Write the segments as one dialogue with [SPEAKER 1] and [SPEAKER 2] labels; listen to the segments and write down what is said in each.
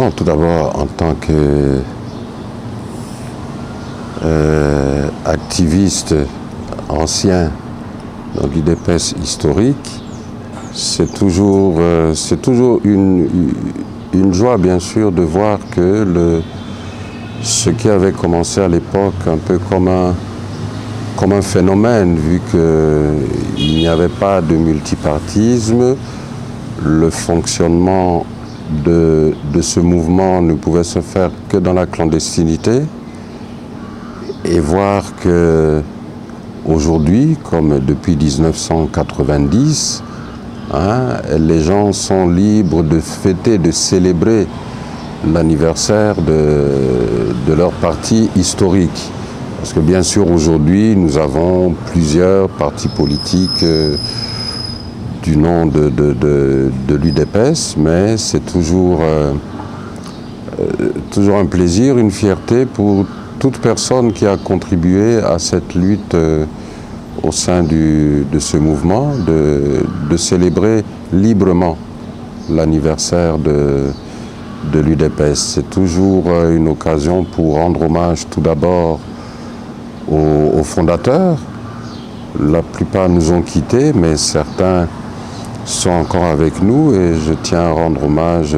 [SPEAKER 1] Bon, tout d'abord, en tant que activiste ancien dans l'UDPS historique, c'est toujours une joie, bien sûr, de voir que ce qui avait commencé à l'époque un peu comme un phénomène, vu qu'il n'y avait pas de multipartisme, le fonctionnement de ce mouvement ne pouvait se faire que dans la clandestinité, et voir que aujourd'hui, comme depuis 1990, les gens sont libres de fêter, de célébrer l'anniversaire de leur parti historique. Parce que bien sûr, aujourd'hui, nous avons plusieurs partis politiques du nom de l'UDPS, mais c'est toujours un plaisir, une fierté pour toute personne qui a contribué à cette lutte au sein de ce mouvement, de célébrer librement l'anniversaire de l'UDPS. C'est toujours une occasion pour rendre hommage tout d'abord aux fondateurs. La plupart nous ont quittés, mais certains sont encore avec nous, et je tiens à rendre hommage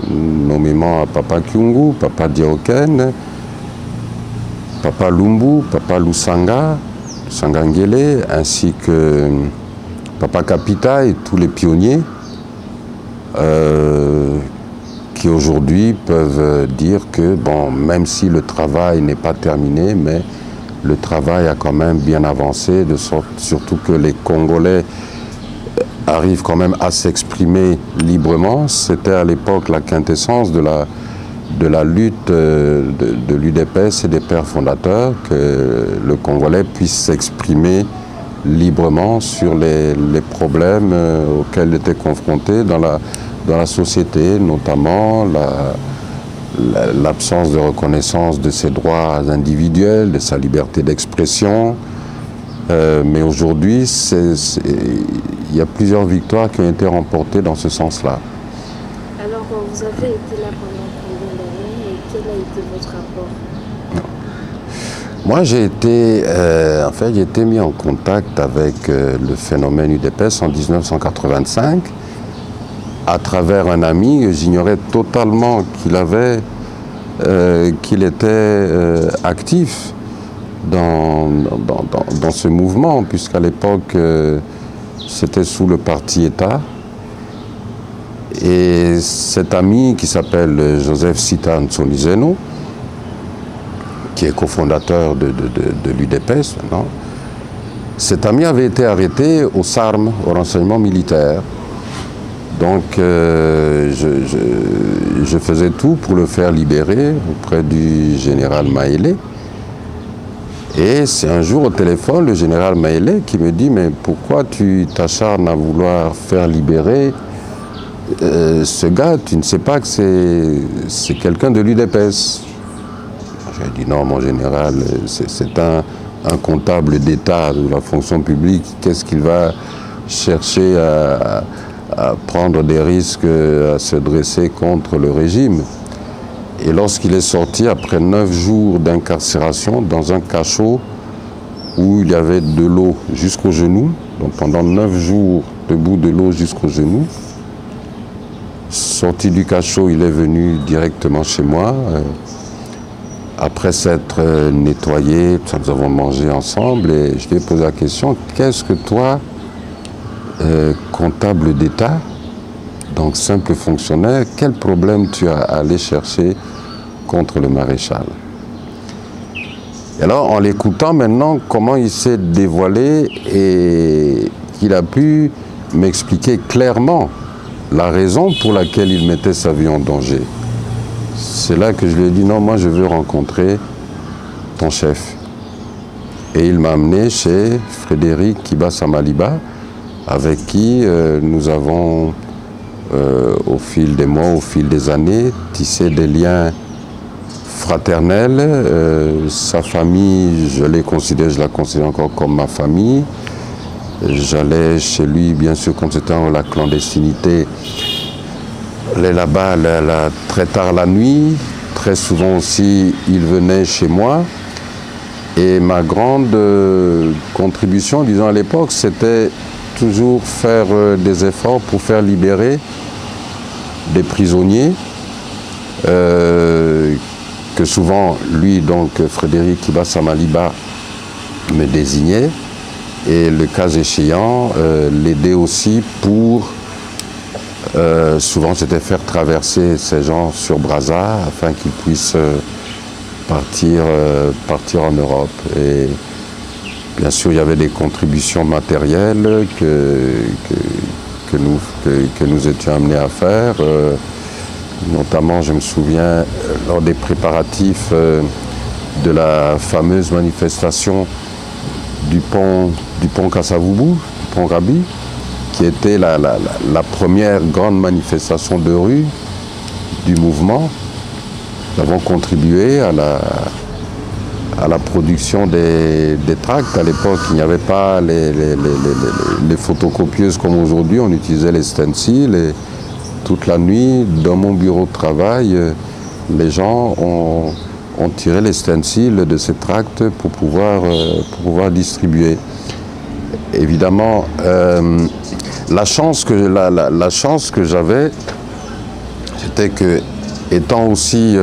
[SPEAKER 1] nommément à Papa Kyungu, Papa Diaoken, Papa Lumbu, Papa Lusanga, Sangangele, ainsi que Papa Kapita et tous les pionniers qui aujourd'hui peuvent dire que, bon, même si le travail n'est pas terminé, mais le travail a quand même bien avancé, de sorte surtout que les Congolais arrivent quand même à s'exprimer librement. C'était à l'époque la quintessence de la lutte de l'UDPS et des pères fondateurs, que le Congolais puisse s'exprimer librement sur les problèmes auxquels il était confronté dans la société, notamment l'absence de reconnaissance de ses droits individuels, de sa liberté d'expression. Mais aujourd'hui, il y a plusieurs victoires qui ont été remportées dans ce sens-là.
[SPEAKER 2] Alors, vous avez été là pendant combien d'années et quel a été votre rapport?
[SPEAKER 1] Moi, j'ai été mis en contact avec le phénomène UDPS en 1985 à travers un ami. J'ignorais totalement qu'il était actif dans ce mouvement, puisqu'à l'époque, c'était sous le parti État. Et cet ami qui s'appelle Joseph Sita Nsonizeno, qui est cofondateur de l'UDPS maintenant, cet ami avait été arrêté au SARM, au renseignement militaire. Donc je faisais tout pour le faire libérer auprès du général Maélé. Et c'est un jour au téléphone le général Maélé qui me dit « Mais pourquoi tu t'acharnes à vouloir faire libérer ce gars? Tu ne sais pas que c'est quelqu'un de l'UDPS ?» J'ai dit « Non, mon général, c'est un comptable d'État de la fonction publique. Qu'est-ce qu'il va chercher à prendre des risques, à se dresser contre le régime ?» Et lorsqu'il est sorti, après 9 jours d'incarcération, dans un cachot où il y avait de l'eau jusqu'aux genoux, donc pendant 9 jours debout, de l'eau jusqu'aux genoux, sorti du cachot, il est venu directement chez moi. Après s'être nettoyé, nous avons mangé ensemble, et je lui ai posé la question, qu'est-ce que toi, comptable d'État, donc simple fonctionnaire, quel problème tu as à aller chercher contre le maréchal? Et alors, en l'écoutant maintenant, comment il s'est dévoilé et qu'il a pu m'expliquer clairement la raison pour laquelle il mettait sa vie en danger. C'est là que je lui ai dit, non, moi je veux rencontrer ton chef. Et il m'a amené chez Frédéric Kibasa Maliba, avec qui nous avons, au fil des mois, au fil des années, tissé des liens fraternels. Sa famille, je la considère encore comme ma famille. J'allais chez lui, bien sûr, quand c'était dans la clandestinité, allait là-bas très tard la nuit. Très souvent aussi, il venait chez moi. Et ma grande contribution, disons à l'époque, c'était toujours faire des efforts pour faire libérer des prisonniers que souvent, lui, donc Frédéric Kibasa Maliba, me désignait. Et le cas échéant, l'aider aussi pour, souvent c'était faire traverser ces gens sur Brazza afin qu'ils puissent partir en Europe. Et bien sûr, il y avait des contributions matérielles que nous étions amenés à faire. Notamment, je me souviens, lors des préparatifs de la fameuse manifestation du pont Kasavubu, du pont Rabi, qui était la première grande manifestation de rue du mouvement. Nous avons contribué à la production des tracts. À l'époque, il n'y avait pas les photocopieuses comme aujourd'hui, on utilisait les stencils. Et toute la nuit, dans mon bureau de travail, les gens ont tiré les stencils de ces tracts pour pouvoir distribuer. Évidemment, la chance que j'avais, c'était que, étant aussi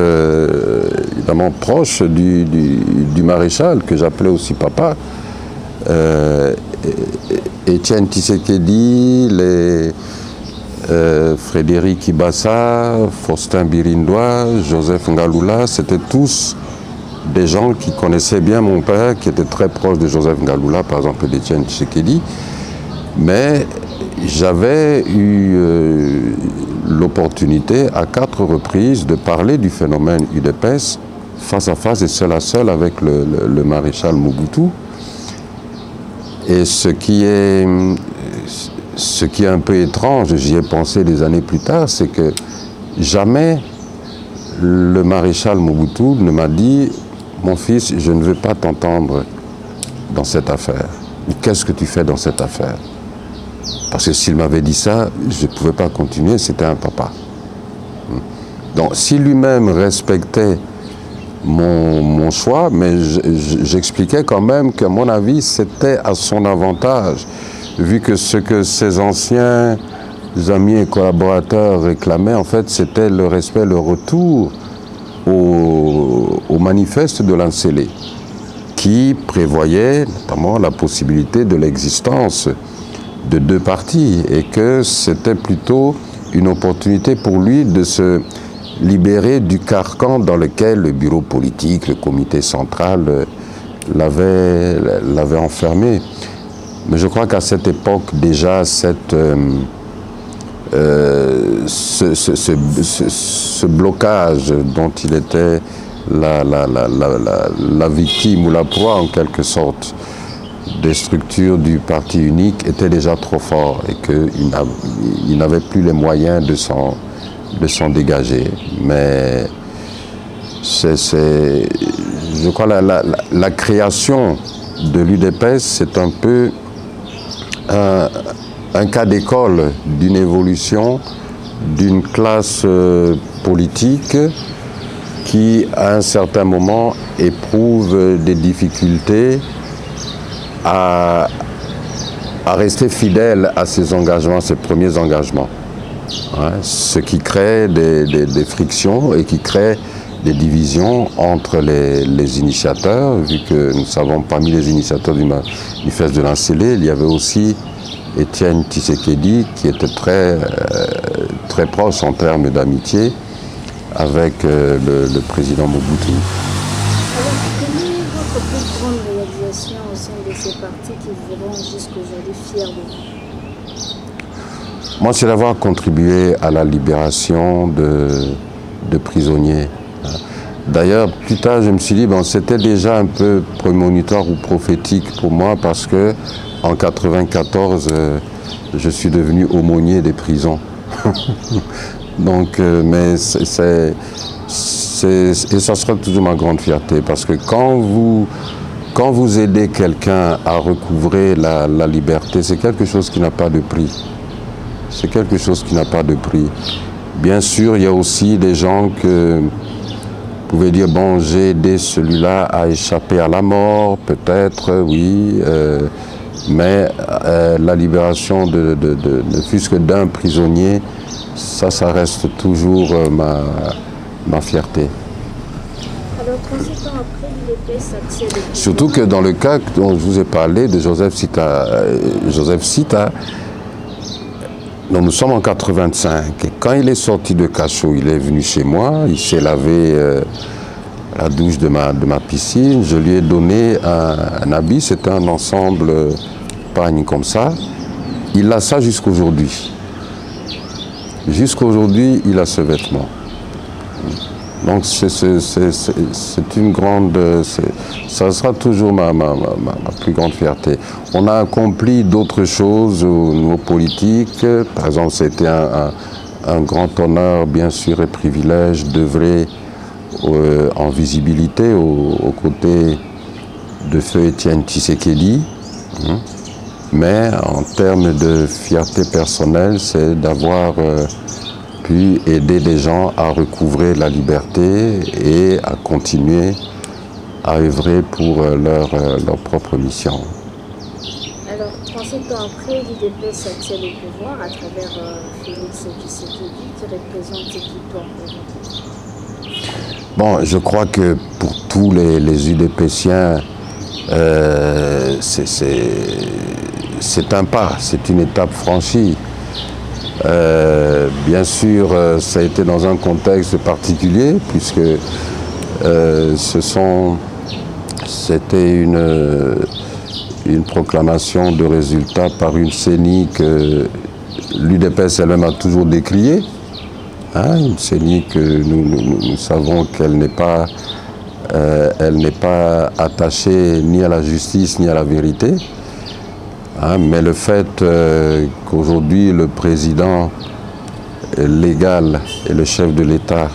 [SPEAKER 1] évidemment proche du maréchal, que j'appelais aussi papa, Étienne Tshisekedi, Frédéric Kibasa, Faustin Birindois, Joseph Ngalula, c'était tous des gens qui connaissaient bien mon père, qui étaient très proches de Joseph Ngalula, par exemple d'Étienne Tshisekedi. Mais j'avais eu l'opportunité à 4 reprises de parler du phénomène UDPS face à face et seul à seul avec le maréchal Mobutu. Et ce qui est un peu étrange, j'y ai pensé des années plus tard, c'est que jamais le maréchal Mobutu ne m'a dit « Mon fils, je ne veux pas t'entendre dans cette affaire. » Ou « Qu'est-ce que tu fais dans cette affaire ?» Parce que s'il m'avait dit ça, je ne pouvais pas continuer, c'était un papa. Donc si lui-même respectait mon choix, mais j'expliquais quand même qu'à mon avis, c'était à son avantage, vu que ce que ses anciens amis et collaborateurs réclamaient, en fait, c'était le respect, le retour au manifeste de l'Ancélé, qui prévoyait notamment la possibilité de l'existence de 2 partis, et que c'était plutôt une opportunité pour lui de se libérer du carcan dans lequel le bureau politique, le comité central l'avait enfermé. Mais je crois qu'à cette époque, déjà, ce blocage dont il était la victime ou la proie, en quelque sorte, des structures du parti unique était déjà trop fort et qu'il n'avait plus les moyens de s'en dégager. Mais je crois la création de l'UDPS, c'est un peu un cas d'école d'une évolution d'une classe politique qui, à un certain moment, éprouve des difficultés à rester fidèle à ses engagements, ses premiers engagements. Ouais, ce qui crée des frictions et qui crée des divisions entre les initiateurs, vu que nous savons parmi les initiateurs du manifeste de l'Ancélé, il y avait aussi Étienne Tshisekedi qui était très proche en termes d'amitié avec le président Mobutu.
[SPEAKER 2] Alors, quelle est votre plus grande réalisation au sein de ces partis qui vous rend jusqu'aujourd'hui fiers de vous?
[SPEAKER 1] Moi, c'est d'avoir contribué à la libération de prisonniers. D'ailleurs, plus tard, je me suis dit, c'était déjà un peu prémonitoire ou prophétique pour moi parce que en 1994, je suis devenu aumônier des prisons. Donc, mais et ça sera toujours ma grande fierté parce que quand vous aidez quelqu'un à recouvrer la liberté, c'est quelque chose qui n'a pas de prix. C'est quelque chose qui n'a pas de prix. Bien sûr, il y a aussi des gens que vous pouvez dire, bon, j'ai aidé celui-là à échapper à la mort, peut-être, oui, mais la libération ne fût-ce que d'un prisonnier, ça reste toujours ma fierté.
[SPEAKER 2] Alors, 37 ans après, l'UDPS accède au pouvoir.
[SPEAKER 1] Surtout que dans le cas dont je vous ai parlé de Joseph Sita, donc nous sommes en 85, et quand il est sorti de cachot, il est venu chez moi, il s'est lavé à la douche de ma piscine, je lui ai donné un habit, c'était un ensemble pagne comme ça, il a ça jusqu'aujourd'hui. Jusqu'aujourd'hui, il a ce vêtement. Donc c'est une grande, ça sera toujours ma plus grande fierté. On a accompli d'autres choses au niveau politique. Par exemple, c'était un grand honneur, bien sûr, et privilège d'œuvrer en visibilité aux côtés de feu Étienne Tshisekedi. Mais en termes de fierté personnelle, c'est d'avoir pu aider des gens à recouvrer la liberté et à continuer à œuvrer pour leur propre mission.
[SPEAKER 2] Alors, 37 ans après, l'UDPS accède au pouvoir à travers Félix Tshisekedi qui représente qui toi aujourd'hui?
[SPEAKER 1] Bon, je crois que pour tous les UDPsiens, c'est un pas, c'est une étape franchie. Bien sûr, ça a été dans un contexte particulier, puisque c'était une proclamation de résultats par une CENI que l'UDPS elle-même a toujours décriée. Une CENI que nous savons qu'elle n'est pas attachée ni à la justice ni à la vérité. Mais le fait qu'aujourd'hui le président légal et le chef de l'État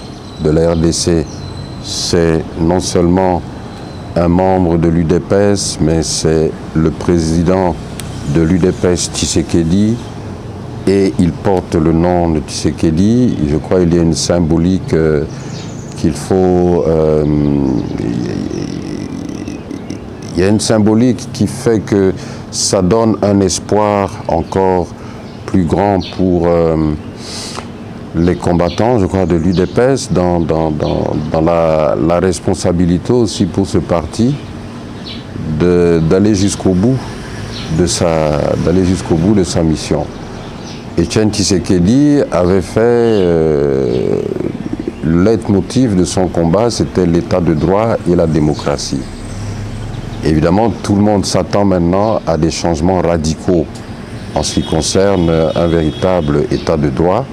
[SPEAKER 1] de la RDC, c'est non seulement un membre de l'UDPS, mais c'est le président de l'UDPS Tshisekedi, et il porte le nom de Tshisekedi. Je crois qu'il y a une symbolique qu'il faut... il y a une symbolique qui fait que ça donne un espoir encore plus grand pour les combattants, je crois, de l'UDPS, dans la responsabilité aussi pour ce parti d'aller jusqu'au bout de sa mission. Étienne Tshisekedi avait fait le leitmotiv de son combat, c'était l'état de droit et la démocratie. Évidemment, tout le monde s'attend maintenant à des changements radicaux en ce qui concerne un véritable état de droit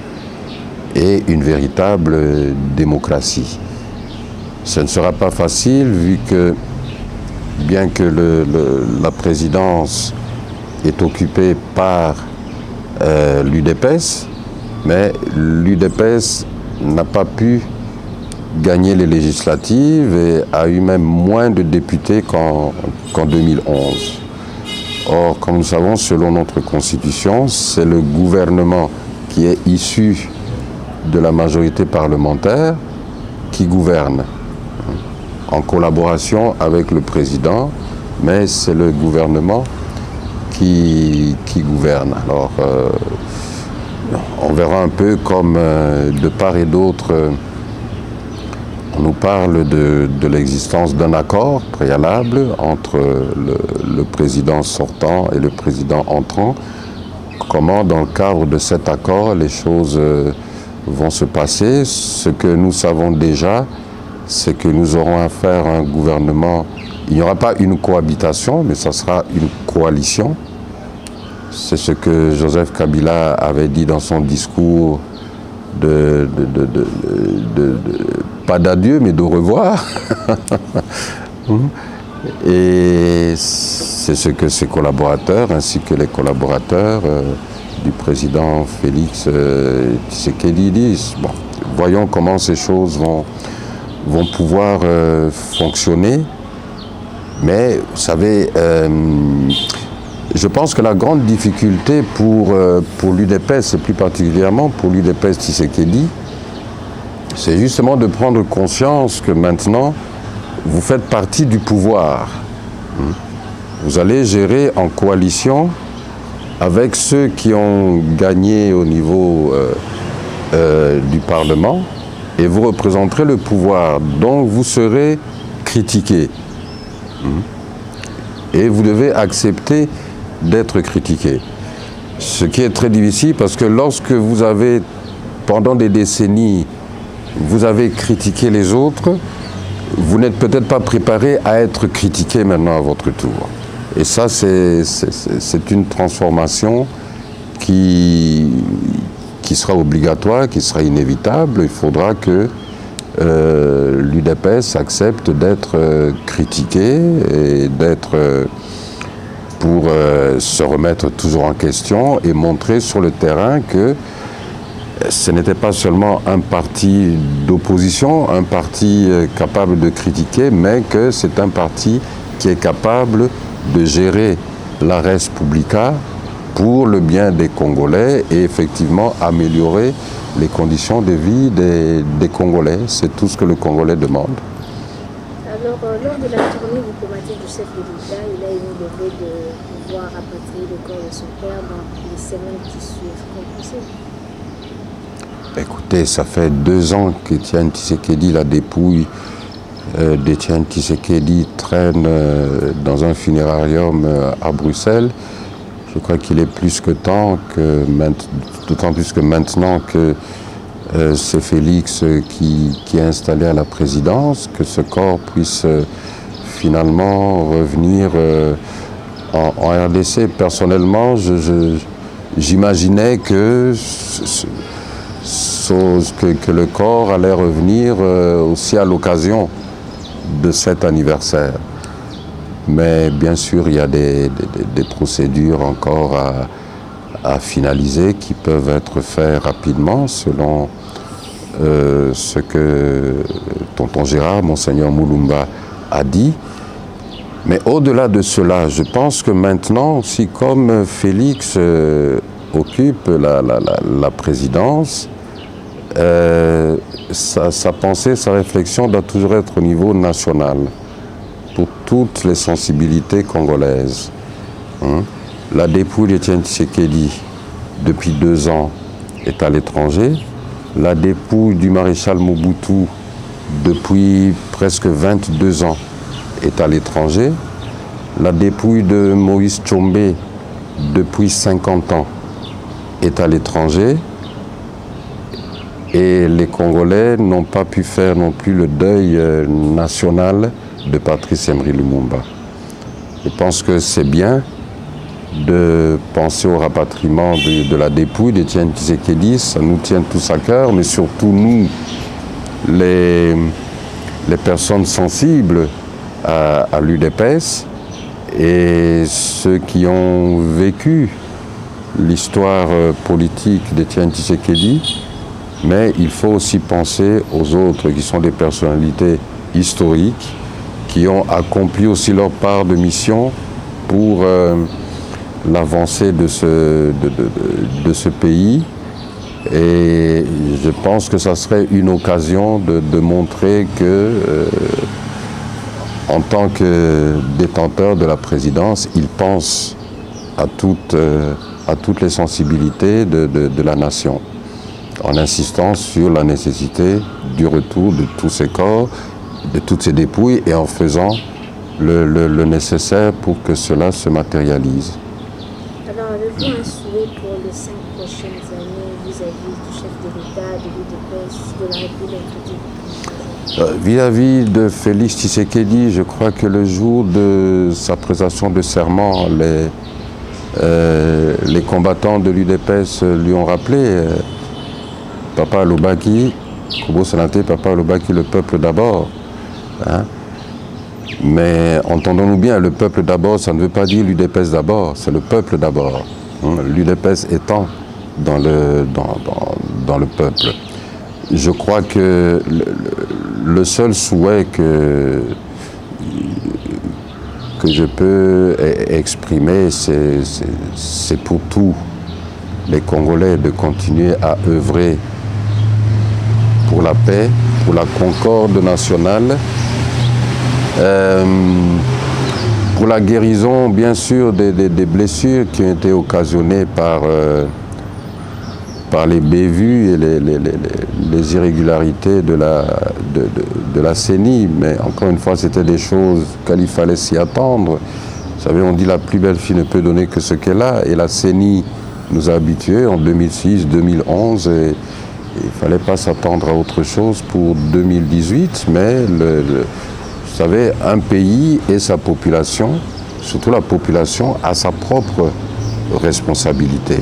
[SPEAKER 1] et une véritable démocratie. Ce ne sera pas facile vu que, bien que la présidence est occupée par l'UDPS, mais l'UDPS n'a pas pu gagner les législatives et a eu même moins de députés qu'en 2011. Or, comme nous savons, selon notre Constitution, c'est le gouvernement qui est issu de la majorité parlementaire qui gouverne, en collaboration avec le président, mais c'est le gouvernement qui gouverne. Alors, on verra un peu comme de part et d'autre, on nous parle de l'existence d'un accord préalable entre le président sortant et le président entrant. Comment, dans le cadre de cet accord, les choses vont se passer. Ce que nous savons déjà, c'est que nous aurons affaire à un gouvernement. Il n'y aura pas une cohabitation, mais ça sera une coalition. C'est ce que Joseph Kabila avait dit dans son discours pas d'adieu, mais de revoir. Et c'est ce que ses collaborateurs, ainsi que les collaborateurs du président Félix Tshisekedi disent. Bon, voyons comment ces choses vont pouvoir fonctionner. Mais vous savez, Je pense que la grande difficulté pour l'UDPS, et plus particulièrement pour l'UDPS Tshisekedi, c'est justement de prendre conscience que maintenant, vous faites partie du pouvoir. Vous allez gérer en coalition avec ceux qui ont gagné au niveau du Parlement et vous représenterez le pouvoir. Donc vous serez critiqué. Et vous devez accepter d'être critiqué. Ce qui est très difficile parce que lorsque vous avez, pendant des décennies, vous avez critiqué les autres, vous n'êtes peut-être pas préparé à être critiqué maintenant à votre tour. Et ça, c'est une transformation qui sera obligatoire, qui sera inévitable. Il faudra que l'UDPS accepte d'être critiqué et d'être pour se remettre toujours en question et montrer sur le terrain que ce n'était pas seulement un parti d'opposition, un parti capable de critiquer, mais que c'est un parti qui est capable de gérer la res publica pour le bien des Congolais et effectivement améliorer les conditions de vie des Congolais. C'est tout ce que le Congolais demande.
[SPEAKER 2] Alors, lors de la tournée diplomatique du chef de l'État, il a émis le vœu de pouvoir rapatrier le corps de son père dans les semaines qui suivent. Qu'en pensez-vous ?
[SPEAKER 1] Écoutez, ça fait 2 ans qu'Étienne Tshisekedi, la dépouille d'Étienne Tshisekedi traîne dans un funérarium à Bruxelles. Je crois qu'il est plus que temps, d'autant plus que maintenant que c'est Félix qui est installé à la présidence, que ce corps puisse finalement revenir en RDC. Personnellement, j'imaginais que le corps allait revenir aussi à l'occasion de cet anniversaire. Mais bien sûr, il y a des procédures encore à finaliser qui peuvent être faites rapidement selon ce que tonton Gérard, Monseigneur Moulumba, a dit. Mais au-delà de cela, je pense que maintenant aussi, comme Félix occupe la présidence, sa pensée, sa réflexion doit toujours être au niveau national pour toutes les sensibilités congolaises. La dépouille d'Étienne Tshisekedi, depuis 2 ans, est à l'étranger. La dépouille du maréchal Mobutu, depuis presque 22 ans, est à l'étranger. La dépouille de Moïse Tshombe, depuis 50 ans, est à l'étranger. Et les Congolais n'ont pas pu faire non plus le deuil national de Patrice Emery Lumumba. Je pense que c'est bien de penser au rapatriement de la dépouille d'Étienne Tshisekedi, ça nous tient tous à cœur, mais surtout nous, les personnes sensibles à l'UDPS et ceux qui ont vécu l'histoire politique d'Étienne Tshisekedi, mais il faut aussi penser aux autres qui sont des personnalités historiques, qui ont accompli aussi leur part de mission pour l'avancée de ce pays. Et je pense que ça serait une occasion de montrer que, en tant que détenteur de la présidence, il pense à toutes les sensibilités de la nation, en insistant sur la nécessité du retour de tous ces corps, de toutes ces dépouilles, et en faisant le nécessaire pour que cela se matérialise.
[SPEAKER 2] Alors, avez-vous un souhait pour les 5 prochaines années vis-à-vis du chef de l'État, de l'UDPS, de la République?
[SPEAKER 1] Vis-à-vis de Félix Tshisekedi, je crois que le jour de sa prestation de serment, les combattants de l'UDPS lui ont rappelé Papa Alobaki, Kobo Sanate, Papa Alobaki, le peuple d'abord. Mais entendons-nous bien, le peuple d'abord, ça ne veut pas dire l'UDPS d'abord, c'est le peuple d'abord. L'UDPS étant dans le peuple. Je crois que le seul souhait que que je peux exprimer, c'est pour tous les Congolais de continuer à œuvrer pour la paix, pour la concorde nationale, pour la guérison, bien sûr, des blessures qui ont été occasionnées par les bévues et les irrégularités de la CENI. Mais encore une fois, c'était des choses qu'il fallait s'y attendre. Vous savez, on dit la plus belle fille ne peut donner que ce qu'elle a. Et la CENI nous a habitués en 2006, 2011. Et il ne fallait pas s'attendre à autre chose pour 2018. Mais, vous savez, un pays et sa population, surtout la population, a sa propre responsabilité,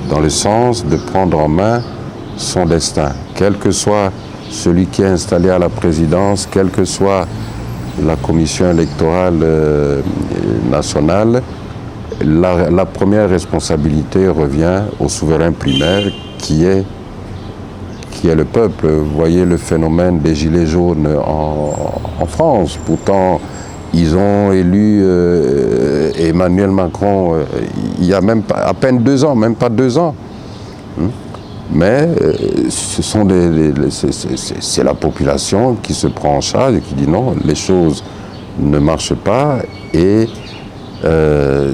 [SPEAKER 1] dans le sens de prendre en main son destin, quel que soit celui qui est installé à la présidence, quelle que soit la commission électorale nationale. La première responsabilité revient au souverain primaire qui est le peuple. Vous voyez le phénomène des gilets jaunes en France. Pourtant, ils ont élu Emmanuel Macron il y a même pas, à peine 2 ans, même pas 2 ans. Mais c'est la population qui se prend en charge et qui dit non, les choses ne marchent pas et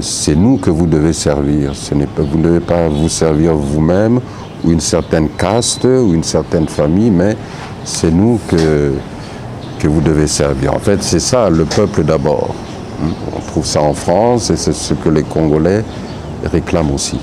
[SPEAKER 1] c'est nous que vous devez servir. Vous ne devez pas vous servir vous-même ou une certaine caste ou une certaine famille, mais c'est nous que vous devez servir. En fait, c'est ça, le peuple d'abord. On trouve ça en France et c'est ce que les Congolais réclament aussi.